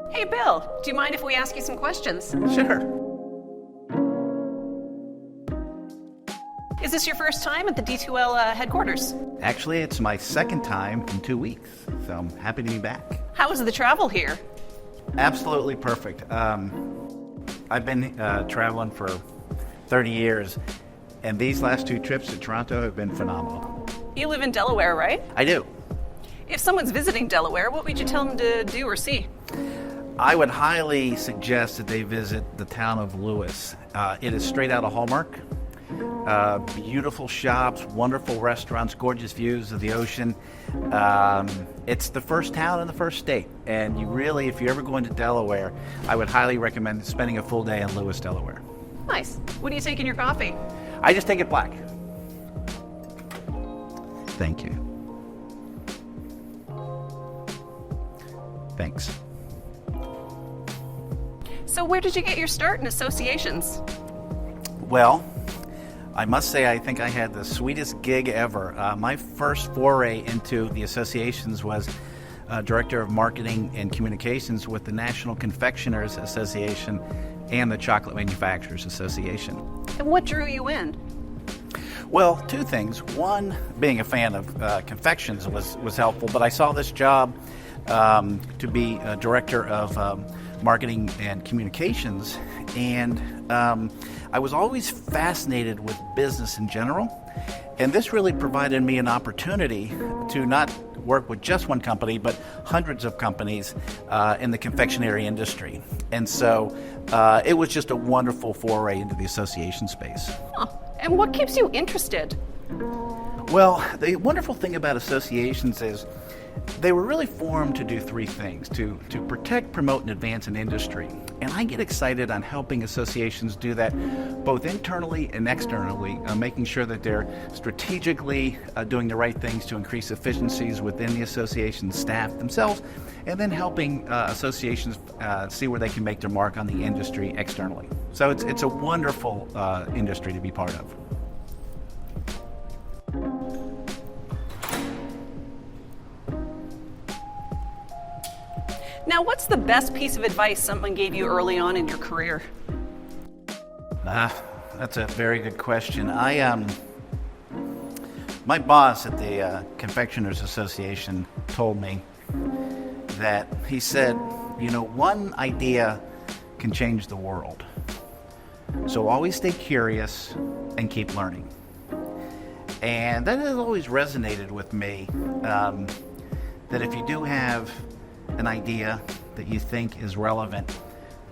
Hey, Bill, do you mind if we ask you some questions? Sure. Is this your first time at the D2L headquarters? Actually, it's my second time in 2 weeks, so I'm happy to be back. How was the travel here? Absolutely perfect. I've been traveling for 30 years, and these last 2 trips to Toronto have been phenomenal. You live in Delaware, right? I do. If someone's visiting Delaware, what would you tell them to do or see? I would highly suggest that they visit the town of Lewis. It is straight out of Hallmark. Beautiful shops, wonderful restaurants, gorgeous views of the ocean. It's the first town in the first state. And you really, if you're ever going to Delaware, I would highly recommend spending a full day in Lewis, Delaware. Nice. What do you take in your coffee? I just take it black. Thank you. Thanks. So where did you get your start in associations? Well, I must say I think I had the sweetest gig ever. My first foray into the associations was Director of Marketing and Communications with the National Confectioners Association and the Chocolate Manufacturers Association. And what drew you in? Well, 2 things. One, being a fan of confections was helpful, but I saw this job to be a Director of Marketing and Communications, and I was always fascinated with business in general, and this really provided me an opportunity to not work with just one company, but hundreds of companies in the confectionery industry. And so it was just a wonderful foray into the association space. Huh. And what keeps you interested? Well, the wonderful thing about associations is they were really formed to do 3 things: to protect, promote, and advance an industry. And I get excited on helping associations do that both internally and externally, making sure that they're strategically doing the right things to increase efficiencies within the association staff themselves, and then helping associations see where they can make their mark on the industry externally. So it's a wonderful industry to be part of. Now, what's the best piece of advice someone gave you early on in your career? That's a very good question. My boss at the Confectioners Association told me that he said, one idea can change the world. So always stay curious and keep learning. And that has always resonated with me, that if you do have an idea that you think is relevant,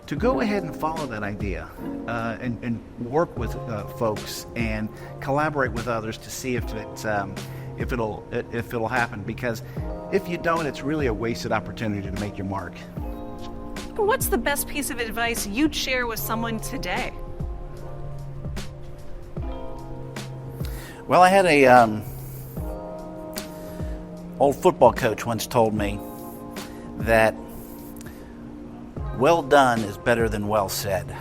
to go ahead and follow that idea and work with folks and collaborate with others to see if it'll happen. Because if you don't, it's really a wasted opportunity to make your mark. What's the best piece of advice you'd share with someone today? Well, I had a old football coach once told me that well done is better than well said.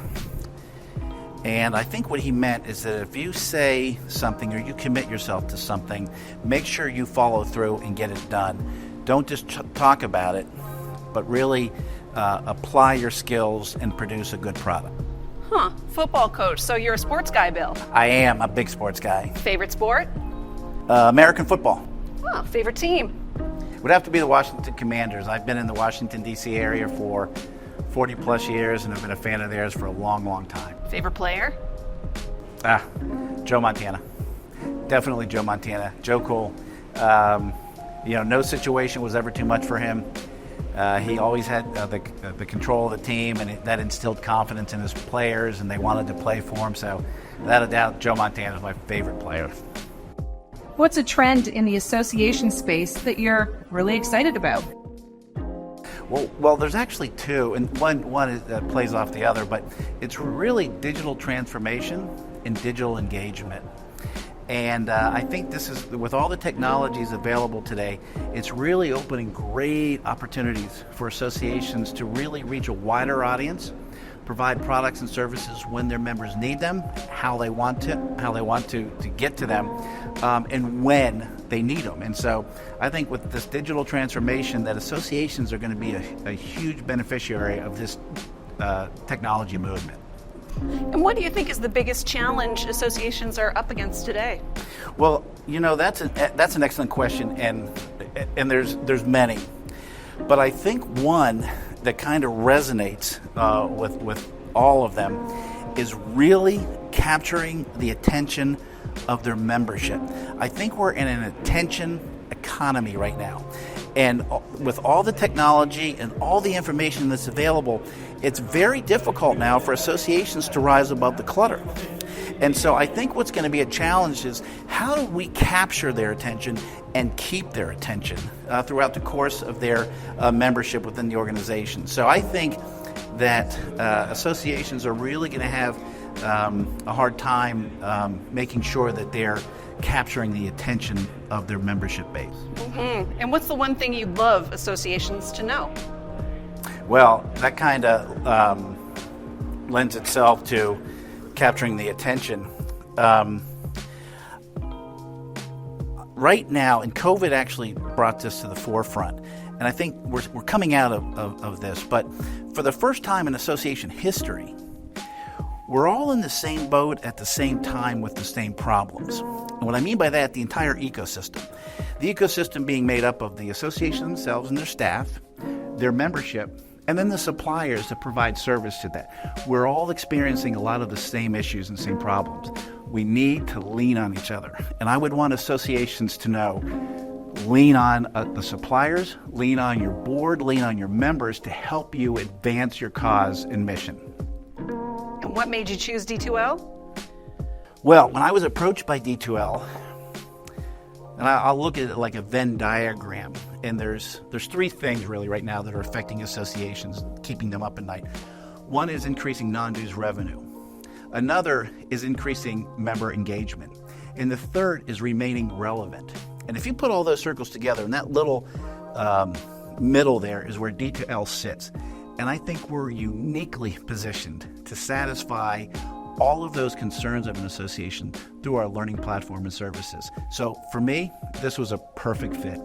And I think what he meant is that if you say something or you commit yourself to something, make sure you follow through and get it done. Don't just talk about it, but really apply your skills and produce a good product. Huh, football coach, so you're a sports guy, Bill. I am a big sports guy. Favorite sport? American football. Oh, favorite team? Would have to be the Washington Commanders. I've been in the Washington, D.C. area for 40 plus years and have been a fan of theirs for a long, long time. Favorite player? Joe Montana. Definitely Joe Montana. Joe Cool. No situation was ever too much for him. He always had the control of the team, and that instilled confidence in his players, and they wanted to play for him. So, without a doubt, Joe Montana is my favorite player. What's a trend in the association space that you're really excited about? Well, there's actually 2, and one plays off the other, but it's really digital transformation and digital engagement. And I think this is, with all the technologies available today, it's really opening great opportunities for associations to really reach a wider audience, provide products and services when their members need them, how they want to get to them, and when they need them. And so I think with this digital transformation, that associations are going to be a huge beneficiary of this technology movement. And what do you think is the biggest challenge associations are up against today? Well, that's an excellent question, and there's many, but I think one that kind of resonates with all of them is really capturing the attention of their membership. I think we're in an attention economy right now. And with all the technology and all the information that's available, it's very difficult now for associations to rise above the clutter. And so I think what's going to be a challenge is how do we capture their attention and keep their attention throughout the course of their membership within the organization. So I think that associations are really going to have a hard time making sure that they're capturing the attention of their membership base. Mm-hmm. And what's the one thing you'd love associations to know? Well, that kind of lends itself to capturing the attention. Right now, and COVID actually brought this to the forefront, and I think we're coming out of this, but for the first time in association history, we're all in the same boat at the same time with the same problems. And what I mean by that, the entire ecosystem. The ecosystem being made up of the association themselves and their staff, their membership, and then the suppliers that provide service to that. We're all experiencing a lot of the same issues and same problems. We need to lean on each other. And I would want associations to know, lean on the suppliers, lean on your board, lean on your members to help you advance your cause and mission. And what made you choose D2L? Well, when I was approached by D2L, and I'll look at it like a Venn diagram, and there's three things really right now that are affecting associations, keeping them up at night. One is increasing non-dues revenue. Another is increasing member engagement. And the third is remaining relevant. And if you put all those circles together, and that little middle there is where D2L sits. And I think we're uniquely positioned to satisfy all of those concerns of an association through our learning platform and services. So for me, this was a perfect fit.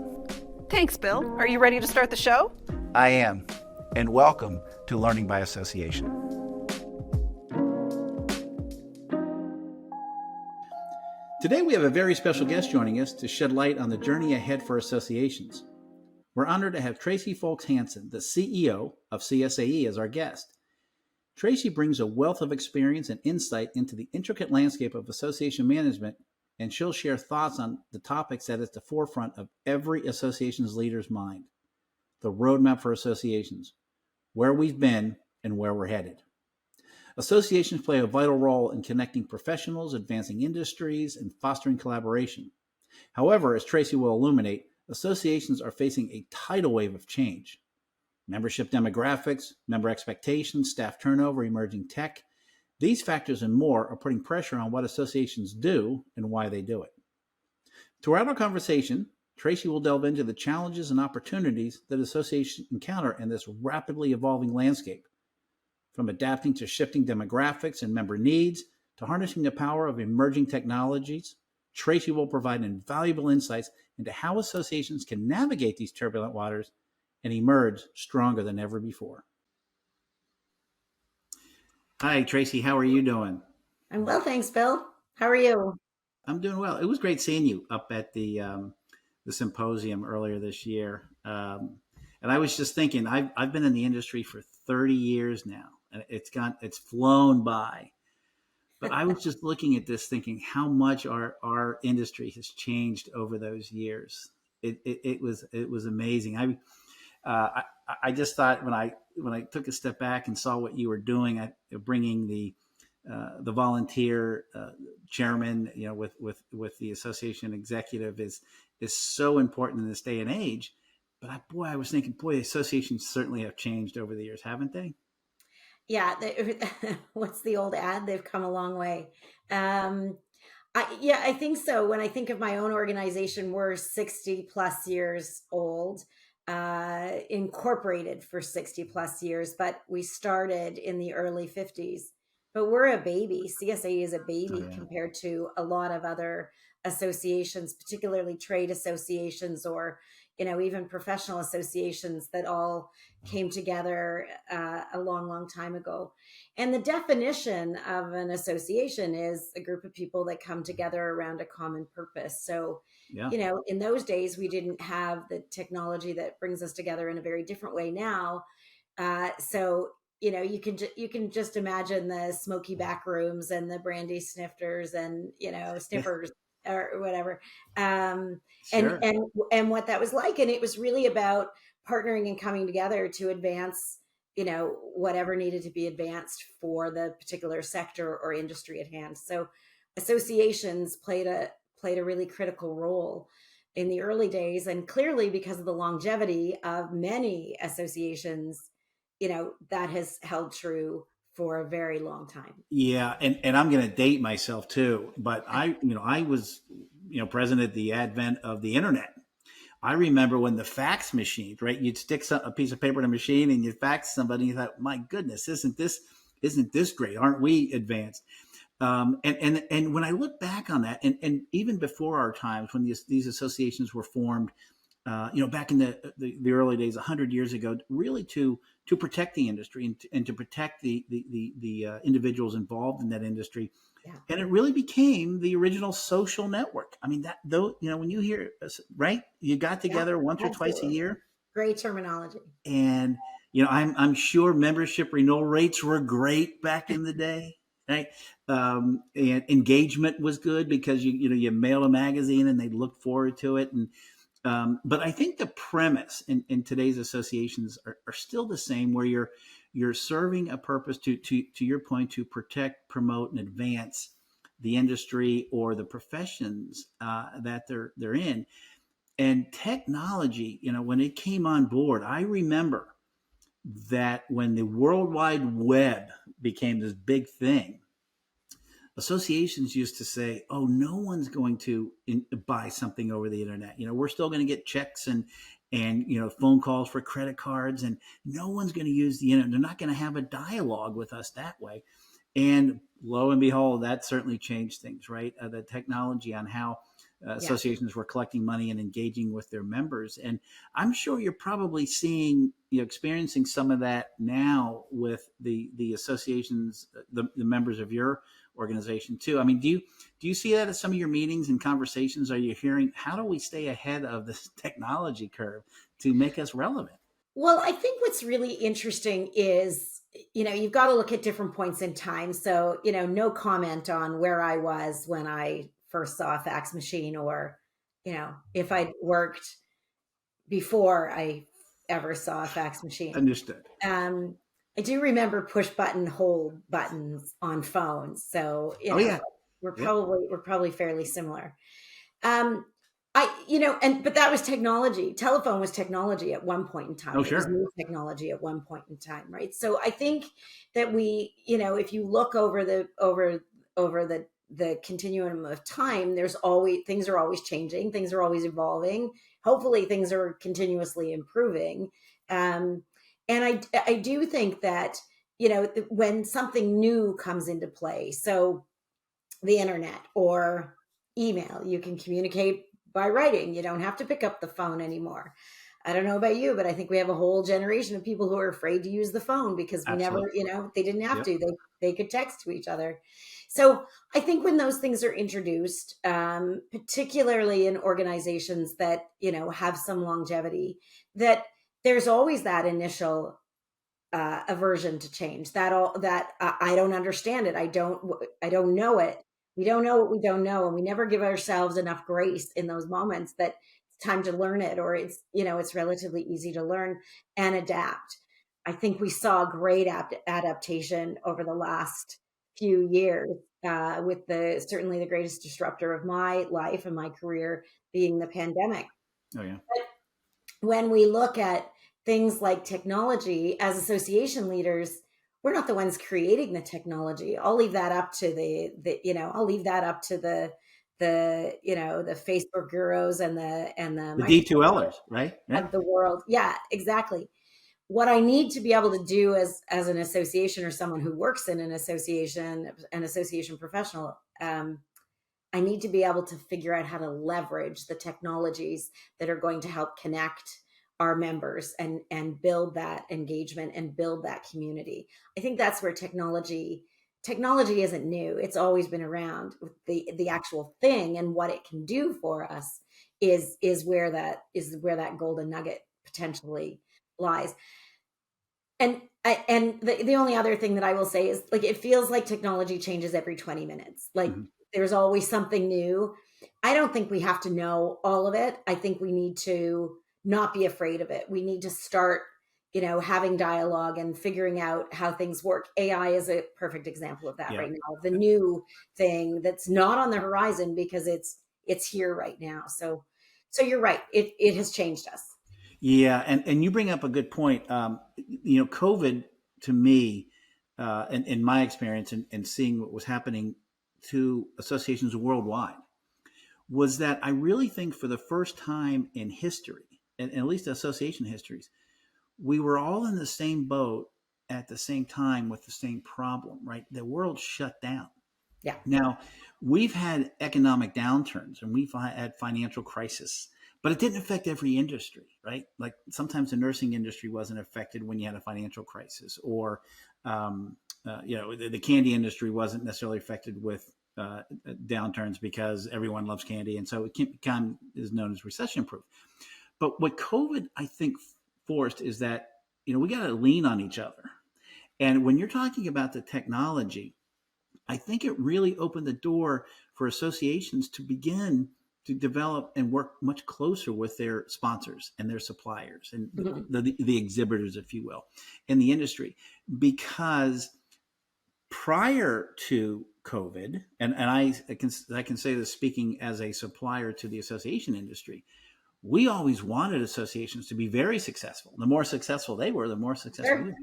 Thanks, Bill. Are you ready to start the show? I am. And welcome to Learning by Association. Today we have a very special guest joining us to shed light on the journey ahead for associations. We're honored to have Tracy Folkes Hanson, the CEO of CSAE, as our guest. Tracy brings a wealth of experience and insight into the intricate landscape of association management, and she'll share thoughts on the topics that is at the forefront of every association's leader's mind. The roadmap for associations, where we've been and where we're headed. Associations play a vital role in connecting professionals, advancing industries, and fostering collaboration. However, as Tracy will illuminate, associations are facing a tidal wave of change. Membership demographics, member expectations, staff turnover, emerging tech. These factors and more are putting pressure on what associations do and why they do it. Throughout our conversation, Tracy will delve into the challenges and opportunities that associations encounter in this rapidly evolving landscape, from adapting to shifting demographics and member needs to harnessing the power of emerging technologies. Tracy will provide invaluable insights into how associations can navigate these turbulent waters and emerge stronger than ever before. Hi, Tracy. How are you doing? I'm well, thanks, Bill. How are you? I'm doing well. It was great seeing you up at the symposium earlier this year. And I was just thinking, I've been in the industry for 30 years now, and it's flown by. But I was just looking at this, thinking how much our industry has changed over those years. It was amazing. I just thought when I took a step back and saw what you were doing, bringing the volunteer chairman, with the association executive is so important in this day and age. But I was thinking, associations certainly have changed over the years, haven't they? Yeah. What's the old ad? They've come a long way. I think so. When I think of my own organization, we're 60 plus years old. incorporated for 60 plus years, but we started in the early 50s. But we're a baby. CSAE is a Oh baby yeah. compared to a lot of other associations, particularly trade associations or, even professional associations that all came together a long, long time ago. And the definition of an association is a group of people that come together around a common purpose. So, Yeah. in those days, we didn't have the technology that brings us together in a very different way now. So, you can just imagine the smoky back rooms and the brandy snifters and, sniffers or whatever. And, Sure. and what that was like. And it was really about partnering and coming together to advance, whatever needed to be advanced for the particular sector or industry at hand. So associations played a really critical role in the early days, and clearly because of the longevity of many associations, that has held true for a very long time. Yeah, and I'm going to date myself too, but I was present at the advent of the internet. I remember when the fax machines, right? You'd stick a piece of paper in a machine and you'd fax somebody. And you thought, my goodness, isn't this great? Aren't we advanced? And when I look back on that, and even before our times when these associations were formed, back in the early days, 100 years ago, really to protect the industry and to protect the individuals involved in that industry. Yeah. And it really became the original social network. I mean, that though, when you hear, right, you got together once or twice a Absolutely. year, Great terminology. and I'm sure membership renewal rates were great back in the day, right? And engagement was good because you mail a magazine and they look forward to it. And but I think the premise in today's associations are still the same, where you're serving a purpose to your point, to protect, promote, and advance the industry or the professions that they're in. And technology, when it came on board, I remember that when the World Wide Web became this big thing, associations used to say, "Oh, no one's going to buy something over the internet. We're still going to get checks and phone calls for credit cards, and no one's going to use the internet. They're not going to have a dialogue with us that way." And lo and behold, that certainly changed things, right? The technology on how associations were collecting money and engaging with their members. And I'm sure you're probably seeing, experiencing some of that now with the associations, the members of your organization too. I mean, do you see that at some of your meetings and conversations? Are you hearing, how do we stay ahead of this technology curve to make us relevant? Well, I think what's really interesting is, you've got to look at different points in time. So, no comment on where I was when I first saw a fax machine, or, if I'd worked before I ever saw a fax machine. Understood. I do remember push button hold buttons on phones. So, Oh yeah. we're Yep. probably fairly similar. But that was technology. Telephone was technology at one point in time. Oh It was sure. new technology at one point in time, right? So I think that if you look over the continuum of time, things are always changing, things are always evolving. Hopefully, things are continuously improving. And I do think that when something new comes into play, so the internet or email, you can communicate by writing. You don't have to pick up the phone anymore. I don't know about you, but I think we have a whole generation of people who are afraid to use the phone because we never, Absolutely. they didn't have Yep. to. They could text to each other. So I think when those things are introduced, particularly in organizations that have some longevity, that there's always that initial aversion to change. That I don't understand it. I don't know it. We don't know what we don't know, and we never give ourselves enough grace in those moments that it's time to learn it, or it's relatively easy to learn and adapt. I think we saw great adaptation over the last few years, with certainly the greatest disruptor of my life and my career being the pandemic. Oh yeah. When we look at things like technology as association leaders, we're not the ones creating the technology. I'll leave that up to the the Facebook gurus and the The Microsoft D2Lers, right? Yeah. of the world. Yeah, exactly. What I need to be able to do as an association or someone who works in an association professional, I need to be able to figure out how to leverage the technologies that are going to help connect our members and build that engagement and build that community. I think that's where technology isn't new. It's always been around. The actual thing and what it can do for us is where that golden nugget potentially lies. And the only other thing that I will say is, like, it feels like technology changes every 20 minutes. Like, Mhm. there's always something new. I don't think we have to know all of it. I think we need to not be afraid of it. We need to start, having dialogue and figuring out how things work. AI is a perfect example of that Yeah. right now. The new thing that's not on the horizon because it's here right now. So you're right. It has changed us. Yeah, and you bring up a good point. COVID to me, in my experience and seeing what was happening to associations worldwide, was that I really think for the first time in history, and at least association histories, we were all in the same boat at the same time with the same problem, right? The world shut down. Yeah. Now, we've had economic downturns and we've had financial crisis, but it didn't affect every industry, right? Like sometimes the nursing industry wasn't affected when you had a financial crisis, or the candy industry wasn't necessarily affected with downturns because everyone loves candy, and so it kind of is known as recession proof. But what COVID, I think, forced is that we got to lean on each other. And when you're talking about the technology, I think it really opened the door for associations to begin to develop and work much closer with their sponsors and their suppliers and Mhm. the exhibitors, if you will, in the industry. Because prior to COVID, and I can say this speaking as a supplier to the association industry, we always wanted associations to be very successful. The more successful they were, the more successful we Sure. were.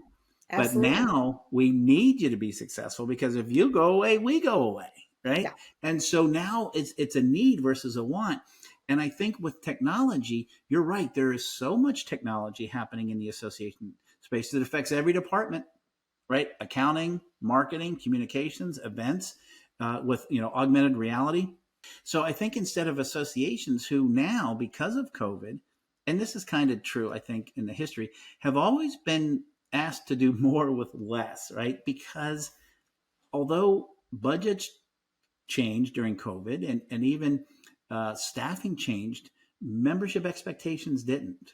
But Absolutely. now we need you to be successful, because if you go away, we go away, right? Yeah. And so now it's a need versus a want. And I think with technology, you're right. There is so much technology happening in the association space that affects every department, right? Accounting, marketing, communications, events, with augmented reality. So I think instead of associations who now, because of COVID, and this is kind of true, I think, in the history, have always been asked to do more with less, right? Because although budgets changed during COVID, and even staffing changed, membership expectations didn't.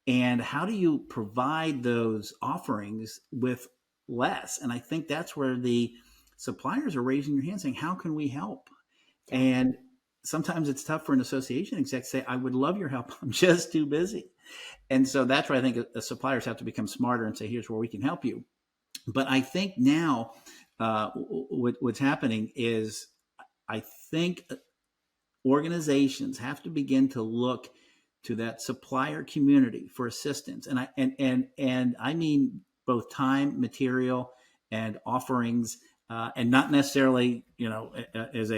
And how do you provide those offerings with less? And I think that's where the suppliers are raising their hand saying, how can we help? Yeah. And sometimes it's tough for an association exec to say, I would love your help. I'm just too busy. And so that's where I think the suppliers have to become smarter and say, here's where we can help you. But I think now what's happening is, I think organizations have to begin to look to that supplier community for assistance. And I mean both time, material, and offerings, and not necessarily, as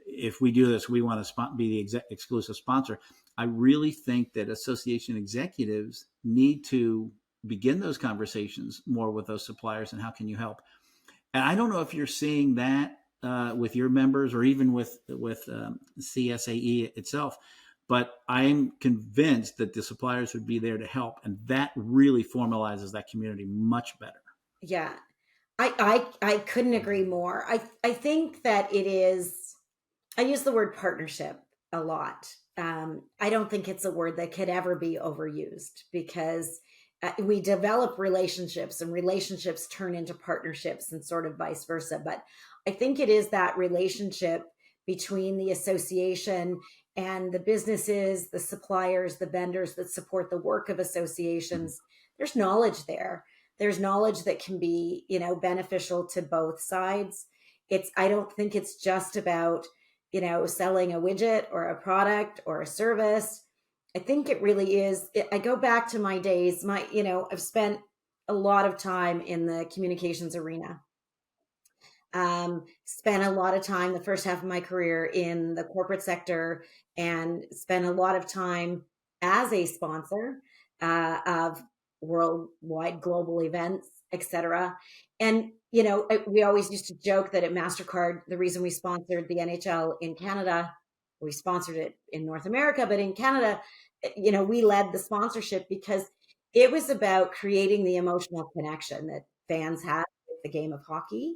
if we do this, we want to be the exclusive sponsor. I really think that association executives need to begin those conversations more with those suppliers, and how can you help? And I don't know if you're seeing that with your members, or even with CSAE itself, but I'm convinced that the suppliers would be there to help, and that really formalizes that community much better. Yeah. I couldn't agree more. I think that it is, I use the word partnership a lot. I don't think it's a word that could ever be overused, because we develop relationships and relationships turn into partnerships and sort of vice versa. But I think it is that relationship between the association and the businesses, the suppliers, the vendors that support the work of associations. There's knowledge there. There's knowledge that can be, beneficial to both sides. I don't think it's just about, selling a widget or a product or a service. I think it really is. I go back to my days, I've spent a lot of time in the communications arena. spent a lot of time the first half of my career in the corporate sector, and spent a lot of time as a sponsor of worldwide global events, etc. And, we always used to joke that at MasterCard, the reason we sponsored the NHL in Canada, we sponsored it in North America, but in Canada, we led the sponsorship because it was about creating the emotional connection that fans had with the game of hockey,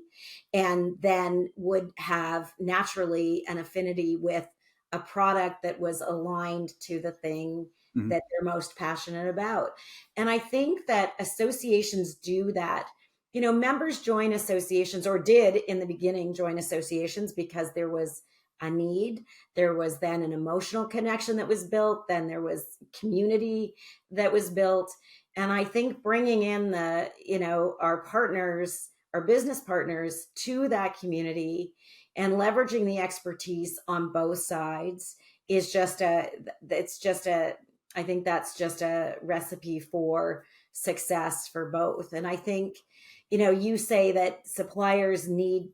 and then would have naturally an affinity with a product that was aligned to the thing Mhm. that they're most passionate about. And I think that associations do that. Members join associations, or did in the beginning join associations, because there was a need. There was then an emotional connection that was built. Then there was community that was built. And I think bringing in our partners, our business partners, to that community, and leveraging the expertise on both sides is I think that's just a recipe for success for both. And I think, you say that suppliers need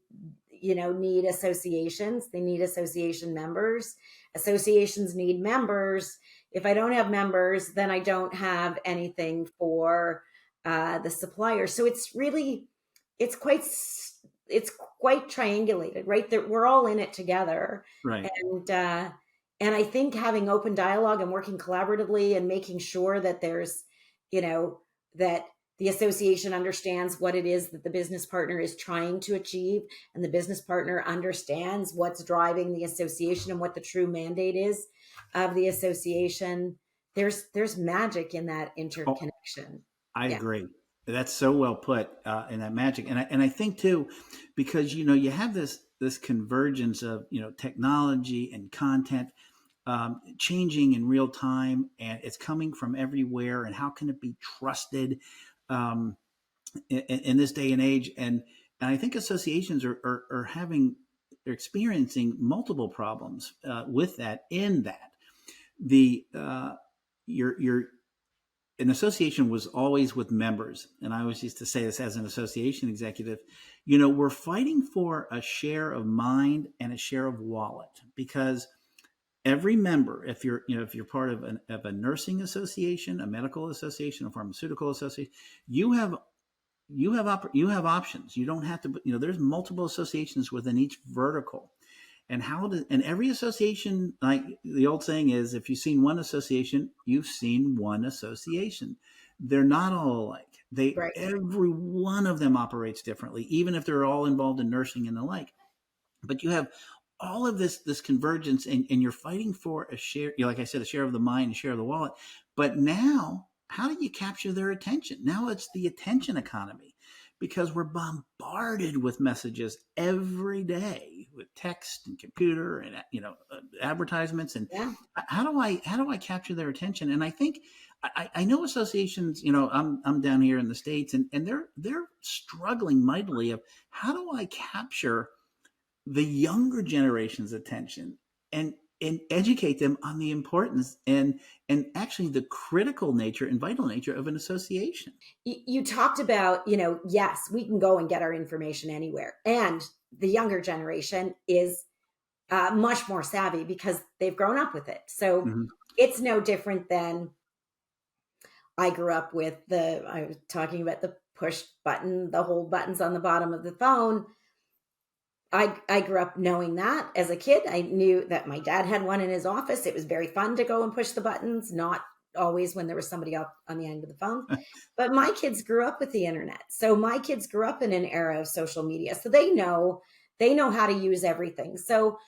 associations. They need association members. Associations need members. If I don't have members, then I don't have anything for the supplier. So it's quite it's quite triangulated, right? That we're all in it together. Right. And I think having open dialogue and working collaboratively and making sure that there's, that the association understands what it is that the business partner is trying to achieve, and the business partner understands what's driving the association and what the true mandate is of the association. There's magic in that Oh, interconnection. I Yeah. agree. That's so well put, in that magic, and I think too, because you have this convergence of technology and content, changing in real time, and it's coming from everywhere. And how can it be trusted, um, in this day and age? And I think associations are having, they're experiencing multiple problems, with that. In that the your an association was always with members. And I always used to say this as an association executive, we're fighting for a share of mind and a share of wallet, because every member, if you're part of a nursing association, a medical association, a pharmaceutical association, you have you have options. You don't have to, there's multiple associations within each vertical. And every association, like the old saying is, if you've seen one association, you've seen one association. They're not all alike. Right. Every one of them operates differently, even if they're all involved in nursing and the like. But you have all of this convergence, and you're fighting for a share, like I said, a share of the mind, a share of the wallet. But now, how do you capture their attention? Now it's the attention economy, because we're bombarded with messages every day, with text and computer and advertisements. And Yeah. how do I capture their attention? And I think I know associations. I'm down here in the States, and they're struggling mightily of, how do I capture the younger generation's attention, and educate them on the importance and actually the critical nature and vital nature of an association. You talked about, yes, we can go and get our information anywhere. And the younger generation is much more savvy because they've grown up with it. So Mm-hmm. it's no different than I grew up with I was talking about the push button, the hold buttons on the bottom of the phone. I grew up knowing that as a kid. I knew that my dad had one in his office. It was very fun to go and push the buttons, not always when there was somebody up on the end of the phone. But my kids grew up with the internet. So my kids grew up in an era of social media. So they know how to use everything. So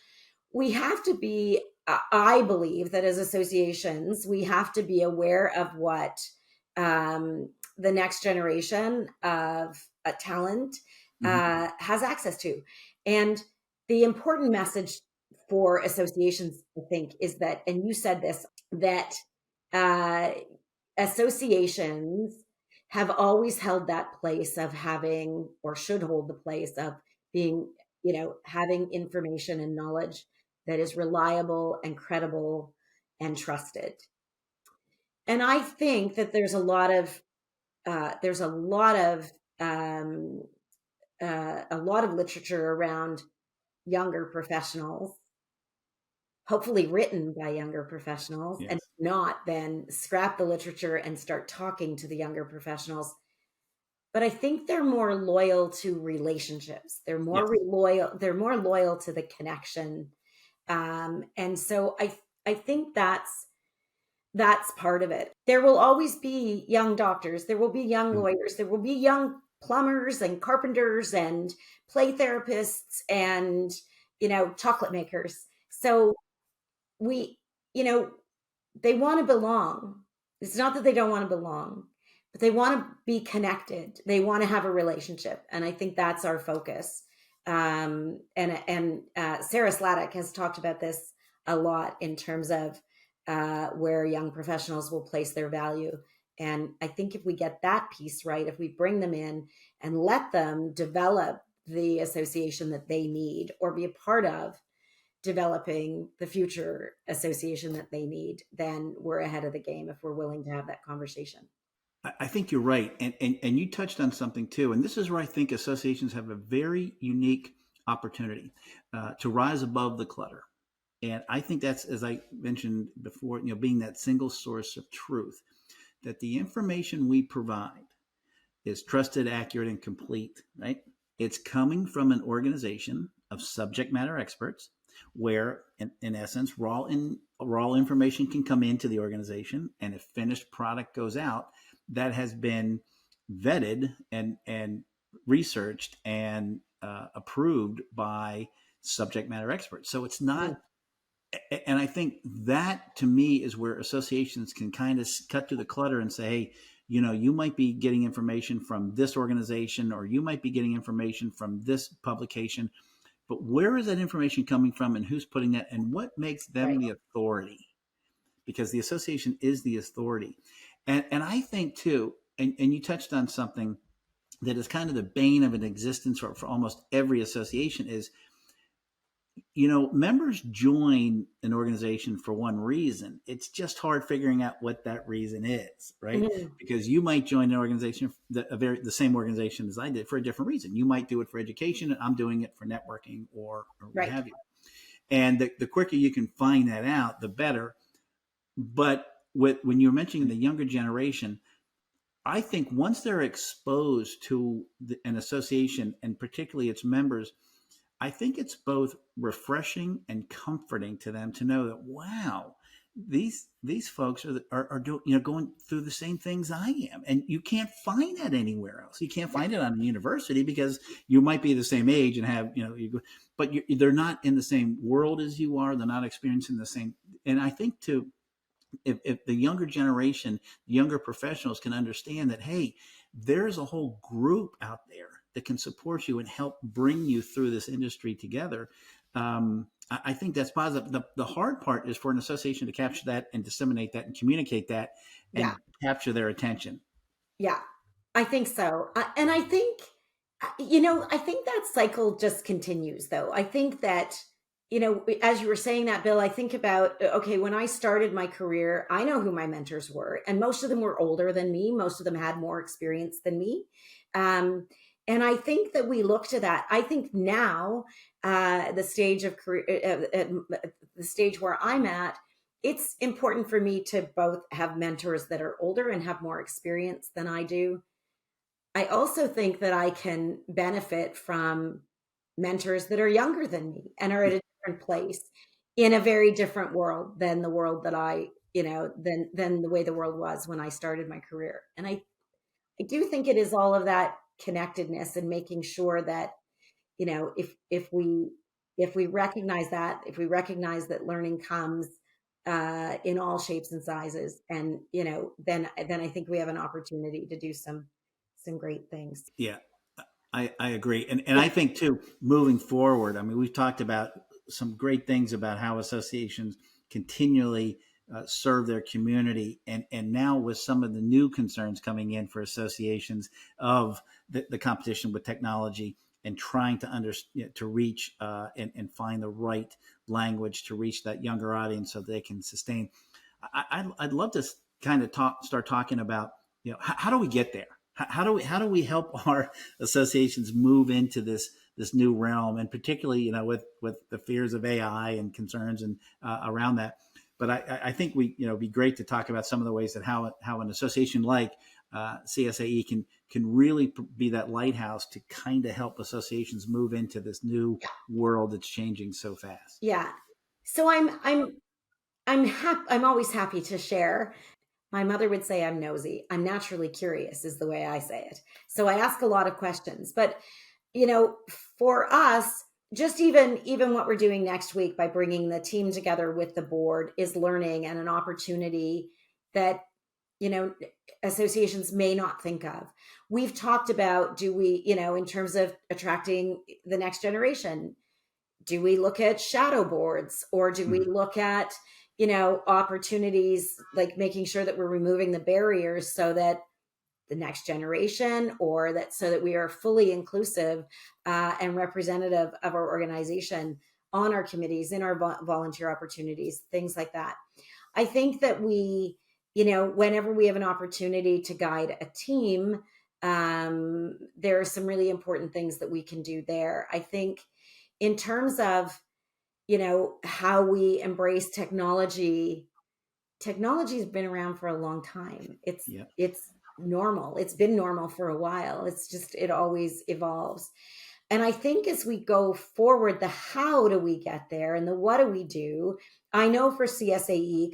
we have to be, I believe that as associations, we have to be aware of what the next generation of talent Mm-hmm. has access to. And the important message for associations, I think, is that, and you said this, that uh, associations have always held that place of having, or should hold the place of being, having information and knowledge that is reliable and credible and trusted. And I think that there's a lot of um, a lot of literature around younger professionals, hopefully written by younger professionals, and Yes. not then scrap the literature and start talking to the younger professionals. But I think they're more loyal to relationships. They're more Yes. loyal. They're more loyal to the connection. And so I think that's part of it. There will always be young doctors. There will be young Mm. lawyers. There will be young plumbers and carpenters and play therapists and, chocolate makers. So we, you know, they want to belong. It's not that they don't want to belong, but they want to be connected. They want to have a relationship, and I think that's our focus. And Sarah Sladek has talked about this a lot in terms of where young professionals will place their value. And I think if we get that piece right, if we bring them in and let them develop the association that they need or be a part of developing the future association that they need, then we're ahead of the game if we're willing to have that conversation. I think you're right. And you touched on something too. And this is where I think associations have a very unique opportunity to rise above the clutter. And I think that's, as I mentioned before, being that single source of truth, that the information we provide is trusted, accurate, and complete, right? It's coming from an organization of subject matter experts where, in essence, raw information can come into the organization, and a finished product goes out that has been vetted and researched and approved by subject matter experts. So it's not, Mm, and I think that to me is where associations can kind of cut through the clutter and say, hey, you might be getting information from this organization, or you might be getting information from this publication, but where is that information coming from, and who's putting that, and what makes them right. the authority? Because the association is the authority. And I think too, and you touched on something that is kind of the bane of an existence for almost every association is, members join an organization for one reason. It's just hard figuring out what that reason is, right? Mhm. Because you might join an organization, the same organization as I did, for a different reason. You might do it for education, and I'm doing it for networking, or what Right. have you. And the quicker you can find that out, the better. But when you're mentioning the younger generation, I think once they're exposed to an association, and particularly its members, I think it's both refreshing and comforting to them to know that, wow, these folks are going through the same things I am, and you can't find that anywhere else. You can't find it on a university because you might be the same age and have but they're not in the same world as you are. They're not experiencing the same. And I think too, if the younger generation, the younger professionals can understand that, hey, there's a whole group out there that can support you and help bring you through this industry together. I think that's positive. The hard part is for an association to capture that and disseminate that and communicate that Yeah. and capture their attention. Yeah. I think so. And I think, I think that cycle just continues, though. I think that, as you were saying that, Bill, I think about, okay, when I started my career, I know who my mentors were, and most of them were older than me. Most of them had more experience than me. Um, and I think that we look to that. I think now, the stage of career, the stage where I'm at, it's important for me to both have mentors that are older and have more experience than I do. I also think that I can benefit from mentors that are younger than me and are at a different place in a very different world than the world that than the way the world was when I started my career. And I do think it is all of that connectedness and making sure that, if we recognize that, if we recognize that learning comes in all shapes and sizes, and then I think we have an opportunity to do some great things. Yeah, I agree. And I think too, moving forward, I mean, we've talked about some great things about how associations continually serve their community. And now with some of the new concerns coming in for associations of the competition with technology and trying to reach and find the right language to reach that younger audience so they can sustain. I'd love to kind of start talking about, how do we get there? how do we help our associations move into this new realm, and particularly with the fears of AI and concerns and around that. But I think it'd be great to talk about some of the ways that how an association like CSAE can really be that lighthouse to kind of help associations move into this new world that's changing so fast. Yeah. So I'm always happy to share. My mother would say I'm nosy. I'm naturally curious is the way I say it. So I ask a lot of questions. But for us, just even what we're doing next week by bringing the team together with the board is learning and an opportunity that associations may not think of. We've talked about, do we, in terms of attracting the next generation, do we look at shadow boards, or do we look at opportunities like making sure that we're removing the barriers so that the next generation, or that so that we are fully inclusive and representative of our organization on our committees, in our volunteer opportunities, things like that. I think that we, whenever we have an opportunity to guide a team, there are some really important things that we can do there. I think in terms of, how we embrace technology has been around for a long time. It's normal. It's been normal for a while. It always evolves. And I think as we go forward, the how do we get there and the what do we do? I know for CSAE,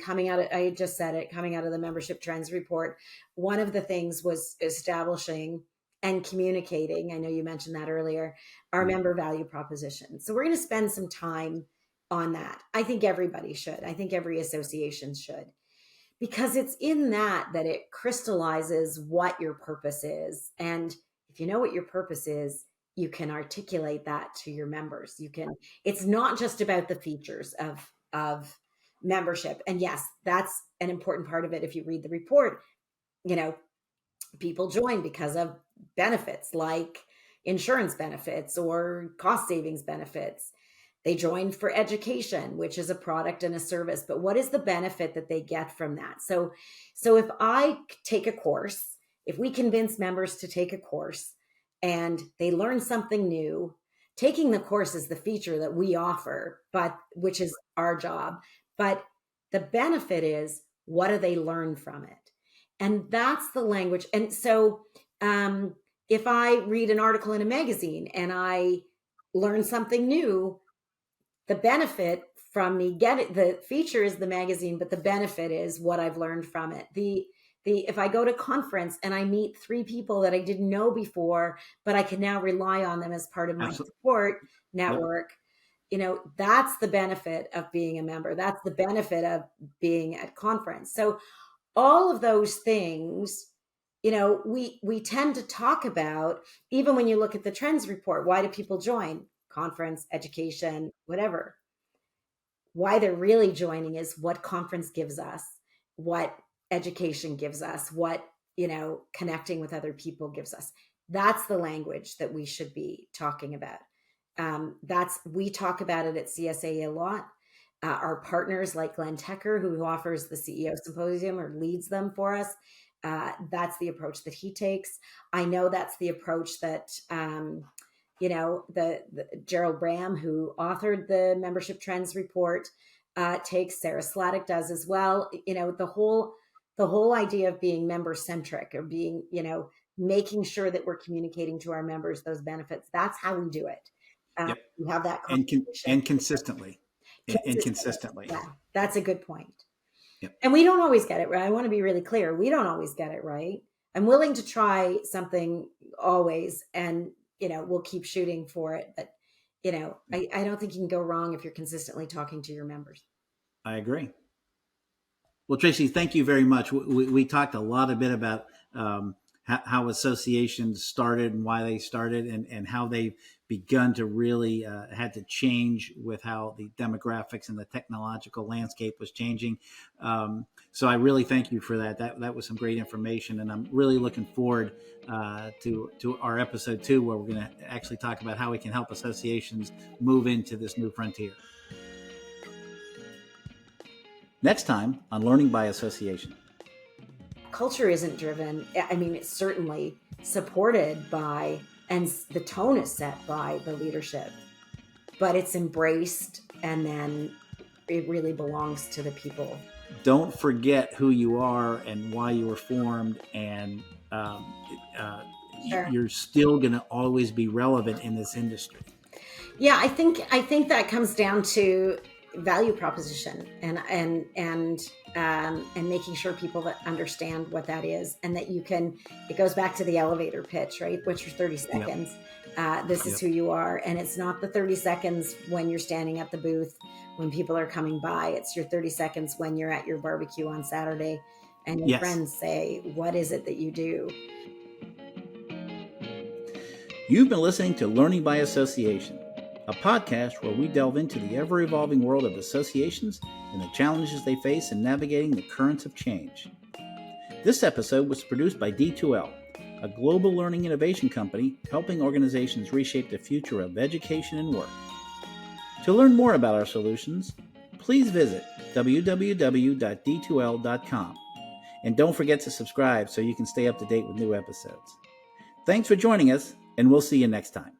I just said it, coming out of the membership trends report, one of the things was establishing and communicating, I know you mentioned that earlier, our member value proposition. So we're going to spend some time on that. I think everybody should. I think every association should. Because it's in that it crystallizes what your purpose is. And if you know what your purpose is, you can articulate that to your members. It's not just about the features of membership. And yes, that's an important part of it. If you read the report, people join because of benefits like insurance benefits or cost savings benefits. They join for education, which is a product and a service. But what is the benefit that they get from that? So if I take a course, if we convince members to take a course and they learn something new, taking the course is the feature that we offer, which is our job. But the benefit is, what do they learn from it? And that's the language. And so if I read an article in a magazine and I learn something new, the benefit from me the feature is the magazine, but the benefit is what I've learned from it. If I go to conference and I meet 3 people that I didn't know before, but I can now rely on them as part of my support network, that's the benefit of being a member. That's the benefit of being at conference. So all of those things, we tend to talk about, even when you look at the trends report, why do people join? Conference, education, whatever. Why they're really joining is what conference gives us, what education gives us, what, connecting with other people gives us. That's the language that we should be talking about. We talk about it at CSAE a lot. Our partners like Glenn Tecker, who offers the CEO Symposium or leads them for us, that's the approach that he takes. I know that's the approach that the Gerald Bram, who authored the membership trends report, takes. Sarah Sladek does as well. The whole idea of being member centric, or being, making sure that we're communicating to our members those benefits. That's how we do it. We have that and consistently. And consistently. Yeah, that's a good point. Yep. And we don't always get it right. I want to be really clear. We don't always get it right. I'm willing to try something always, and we'll keep shooting for it. But I don't think you can go wrong if you're consistently talking to your members. I agree. Well, Tracy, thank you very much. We talked a lot about how associations started and why they started, and how they've begun to really had to change with how the demographics and the technological landscape was changing. So I really thank you for that. That was some great information, and I'm really looking forward to our episode 2, where we're going to actually talk about how we can help associations move into this new frontier. Next time on Learning by Association. culture isn't driven. I mean, it's certainly supported by, and the tone is set by the leadership, but it's embraced, and then it really belongs to the people. Don't forget who you are and why you were formed, and Sure. you're still going to always be relevant in this industry. Yeah, I think that comes down to value proposition and making sure people that understand what that is, and that you can. It goes back to the elevator pitch, right? What's your 30 seconds? This is who you are, and it's not the 30 seconds when you're standing at the booth when people are coming by. It's your 30 seconds when you're at your barbecue on Saturday, and your friends say, "What is it that you do?" You've been listening to Learning by Association, a podcast where we delve into the ever-evolving world of associations and the challenges they face in navigating the currents of change. This episode was produced by D2L, a global learning innovation company helping organizations reshape the future of education and work. To learn more about our solutions, please visit www.d2l.com. And don't forget to subscribe so you can stay up to date with new episodes. Thanks for joining us, and we'll see you next time.